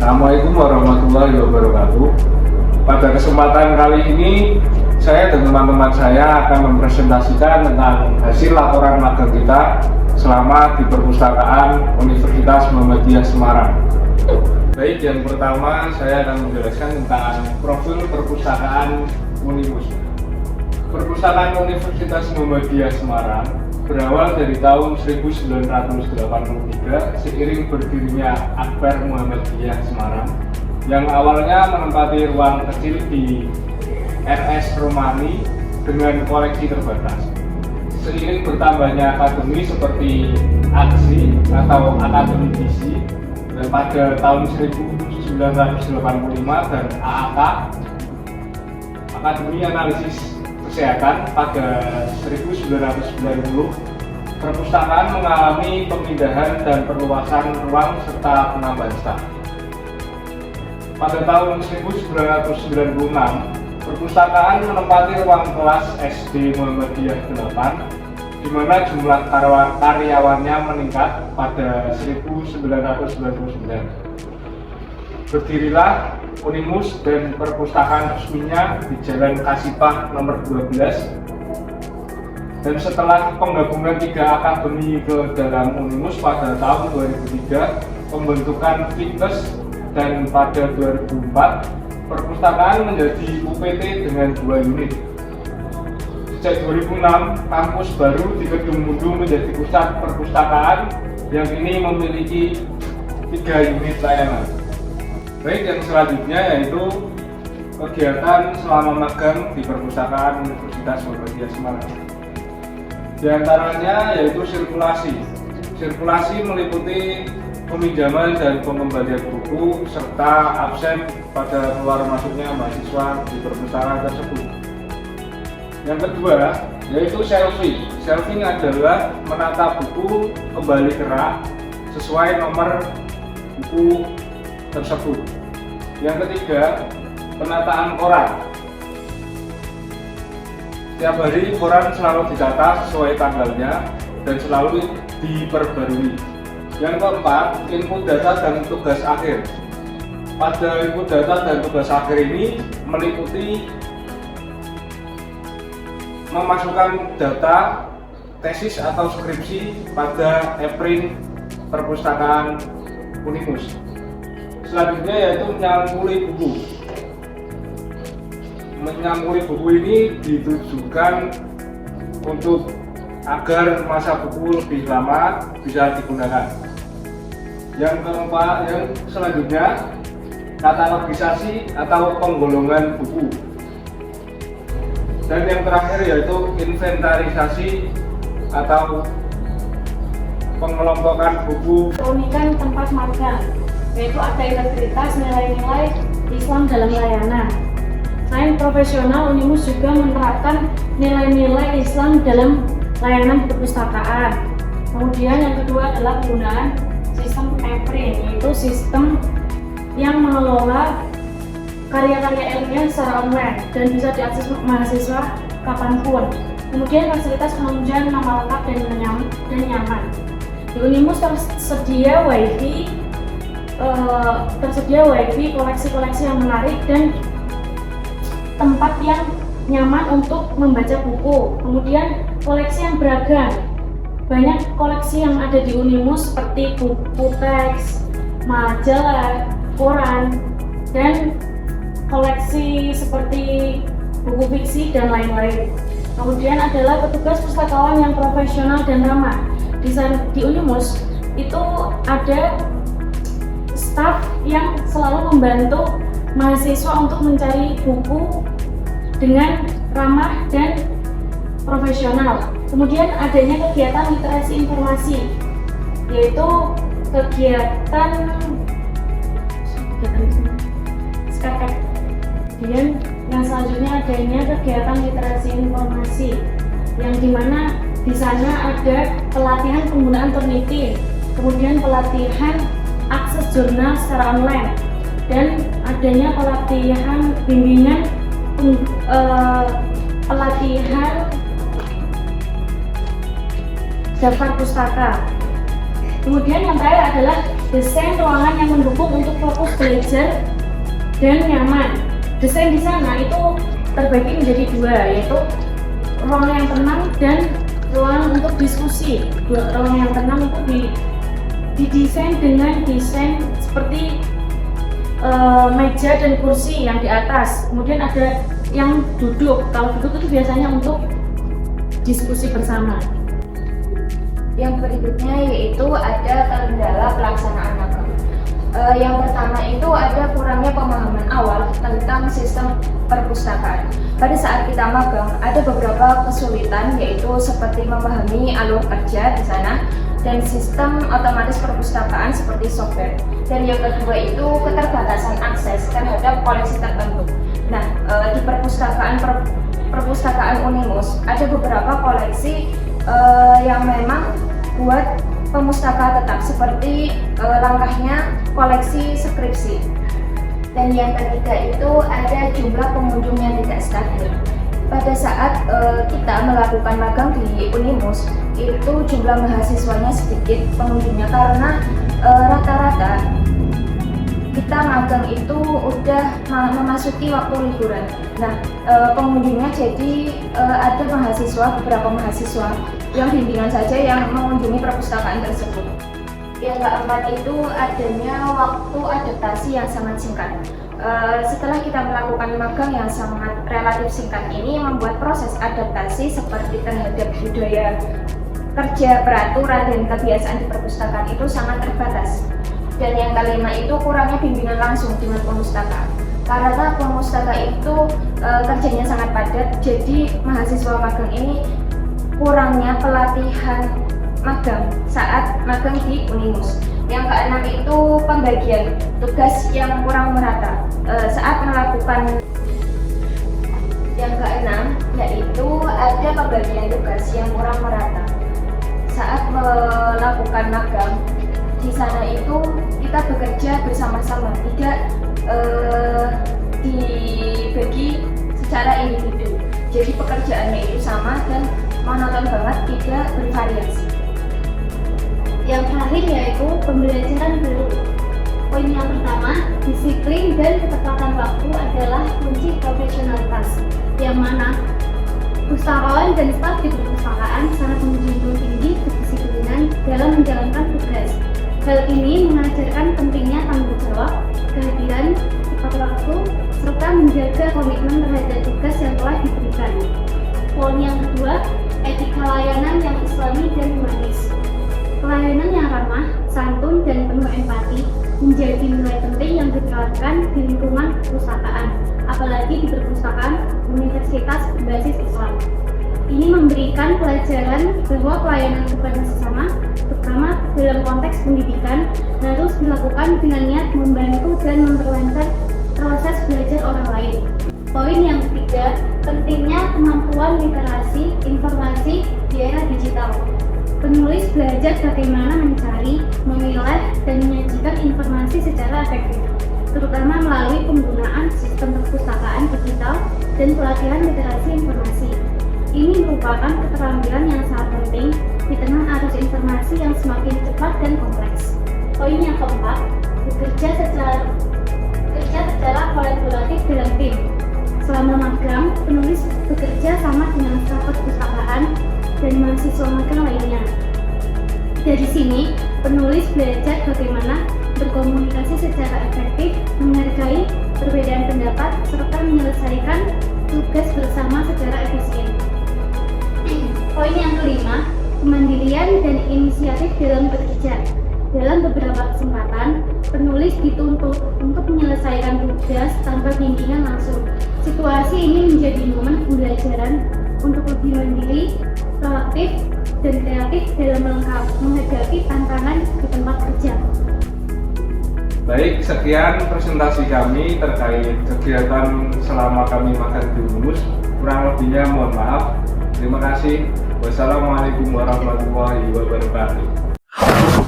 Assalamualaikum warahmatullahi wabarakatuh. Pada kesempatan kali ini, saya dan teman-teman saya akan mempresentasikan tentang hasil laporan magang kita selama di Perpustakaan Universitas Muhammadiyah Semarang. Baik, yang pertama saya akan menjelaskan tentang profil Perpustakaan Unimus. Perpustakaan Universitas Muhammadiyah Semarang berawal dari tahun 1983 seiring berdirinya Akper Muhammadiyah Semarang yang awalnya menempati ruang kecil di RS Romani dengan koleksi terbatas. Seiring bertambahnya akademi seperti AKSI atau Akademi Gizi dan pada tahun 1985 dan AAK Akademi Analisis Kesehatan pada 1990, perpustakaan mengalami pemindahan dan perluasan ruang serta penambahan staf. Pada tahun 1996, perpustakaan menempati ruang kelas SD Muhammadiyah 8, di mana jumlah karyawannya meningkat pada 1999. Berdirilah Unimus dan perpustakaan resminya di Jalan Kasipah nomor 12. Dan setelah penggabungan 3 akademi ke dalam Unimus pada tahun 2003, pembentukan Fitnes, dan pada 2004 perpustakaan menjadi UPT dengan 2 unit. Sejak 2006, kampus baru di Kedung Mundu menjadi pusat perpustakaan yang ini memiliki 3 unit layanan. Baik, yang selanjutnya yaitu kegiatan selama magang di Perpustakaan Universitas Muhammadiyah Semarang. Di antaranya yaitu sirkulasi. Sirkulasi meliputi peminjaman dan pengembalian buku serta absen pada keluar masuknya mahasiswa di perpustakaan tersebut. Yang kedua yaitu shelving. Shelving adalah menata buku kembali ke rak sesuai nomor buku tersebut. Yang ketiga, penataan koran. Setiap hari koran selalu ditata sesuai tanggalnya dan selalu diperbarui. Yang keempat, input data dan tugas akhir. Pada input data dan tugas akhir ini meliputi memasukkan data tesis atau skripsi pada e-print perpustakaan Unimus. Selanjutnya yaitu menyangkuli buku. Menyangkuli buku ini ditujukan untuk agar masa buku lebih lama bisa digunakan. Yang keempat, yang selanjutnya katalogisasi atau penggolongan buku. Dan yang terakhir yaitu inventarisasi atau pengelompokan buku. Keunikan tempat magang yaitu ada integritas nilai-nilai Islam dalam layanan. Selain profesional, Unimus juga menerapkan nilai-nilai Islam dalam layanan perpustakaan. Kemudian yang kedua adalah penggunaan sistem e-print, yaitu sistem yang mengelola karya-karya ilmiah secara online dan bisa diakses mahasiswa kapanpun. Kemudian fasilitas penunjang nama lengkap dan nyaman. Di Unimus tersedia wifi, koleksi-koleksi yang menarik dan tempat yang nyaman untuk membaca buku. Kemudian koleksi yang beragam. Banyak koleksi yang ada di Unimus seperti buku teks, majalah, koran, dan koleksi seperti buku fiksi dan lain-lain. Kemudian adalah petugas pustakawan yang profesional dan ramah. Di Unimus itu ada staf yang selalu membantu mahasiswa untuk mencari buku dengan ramah dan profesional. Kemudian adanya kegiatan literasi informasi, yaitu kegiatan SKK. Kemudian yang selanjutnya adanya kegiatan literasi informasi, yang dimana di sana ada pelatihan penggunaan Turnitin, kemudian pelatihan akses jurnal secara online, dan adanya pelatihan bimbingan pelatihan daftar pustaka. Kemudian yang terakhir adalah desain ruangan yang mendukung untuk fokus belajar dan nyaman. Desain di sana itu terbagi menjadi dua, yaitu ruang yang tenang dan ruang untuk diskusi. Ruang yang tenang untuk didesain dengan desain seperti meja dan kursi yang di atas. Kemudian ada yang duduk. Kalau duduk itu biasanya untuk diskusi bersama. Yang berikutnya yaitu ada kendala pelaksanaan magang. Yang pertama itu ada kurangnya pemahaman awal tentang sistem perpustakaan. Pada saat kita magang ada beberapa kesulitan, yaitu seperti memahami alur kerja di sana dan sistem otomatis perpustakaan seperti software. Dan yang kedua itu keterbatasan akses terhadap koleksi tertentu. Nah, di perpustakaan Unimus ada beberapa koleksi yang memang buat pemustaka tetap, seperti langkahnya koleksi skripsi. Dan yang ketiga itu ada jumlah pengunjung yang tidak stabil. Pada saat kita melakukan magang di Unimus, itu jumlah mahasiswanya sedikit pengunjungnya karena rata-rata kita magang itu udah memasuki waktu liburan. Nah, pengunjungnya jadi ada beberapa mahasiswa yang bimbingan saja yang mengunjungi perpustakaan tersebut. Yang keempat itu adanya waktu adaptasi yang sangat singkat. Setelah kita melakukan magang yang sangat relatif singkat ini membuat proses adaptasi seperti terhadap budaya kerja, peraturan, dan kebiasaan di perpustakaan itu sangat terbatas. Dan yang kelima itu kurangnya bimbingan langsung dengan pemustaka. Karena pemustaka itu kerjanya sangat padat, jadi mahasiswa magang ini kurangnya pelatihan magang saat magang di Unimus. Yang keenam itu pembagian tugas yang kurang merata saat melakukan. Yang keenam yaitu ada pembagian tugas yang kurang merata saat melakukan magang. Di sana itu kita bekerja bersama-sama, tidak dibagi secara individu. Jadi pekerjaannya itu sama dan monoton banget, tidak bervariasi. Yang terakhir yaitu pembelajaran berikut. Poin yang pertama, disiplin dan ketepatan waktu adalah kunci profesionalitas, yang mana pustakawan dan staf di perpustakaan sangat menjunjung tinggi kedisiplinan dalam menjalankan tugas. Hal ini mengajarkan pentingnya tanggung jawab, kehadiran, tepat waktu, serta menjaga komitmen terhadap tugas yang telah diberikan. Poin yang kedua, etika layanan yang islami dan humanis. Pelayanan yang ramah, santun, dan penuh empati menjadi nilai penting yang diterapkan di lingkungan perpustakaan, apalagi di perpustakaan universitas berbasis Islam. Ini memberikan pelajaran bahwa pelayanan kepada sesama, terutama dalam konteks pendidikan, harus dilakukan dengan niat membantu dan memperlancar proses belajar orang lain. Poin yang ketiga, pentingnya kemampuan literasi informasi di era digital. Penulis belajar bagaimana mencari, memilah, dan menyajikan informasi secara efektif, terutama melalui penggunaan sistem perpustakaan digital dan pelatihan literasi informasi. Ini merupakan keterampilan yang sangat penting di tengah arus informasi yang semakin cepat dan kompleks. Poin yang keempat, bekerja secara kolaboratif dalam tim. Selama magang, penulis bekerja sama dengan staf perpustakaan dan mahasiswa magang lainnya. Dari sini, penulis belajar bagaimana berkomunikasi secara efektif, menghargai perbedaan pendapat, serta menyelesaikan tugas bersama secara efisien. Poin yang kelima, kemandirian dan inisiatif dalam bekerja. Dalam beberapa kesempatan, penulis dituntut untuk menyelesaikan tugas tanpa bimbingan langsung. Situasi ini menjadi momen pembelajaran untuk lebih mandiri, proaktif, dan kreatif dalam menghadapi tantangan di tempat kerja. Baik, sekian presentasi kami terkait kegiatan selama kami magang di Unimus. Kurang lebihnya mohon maaf. Terima kasih. Wassalamualaikum warahmatullahi wabarakatuh.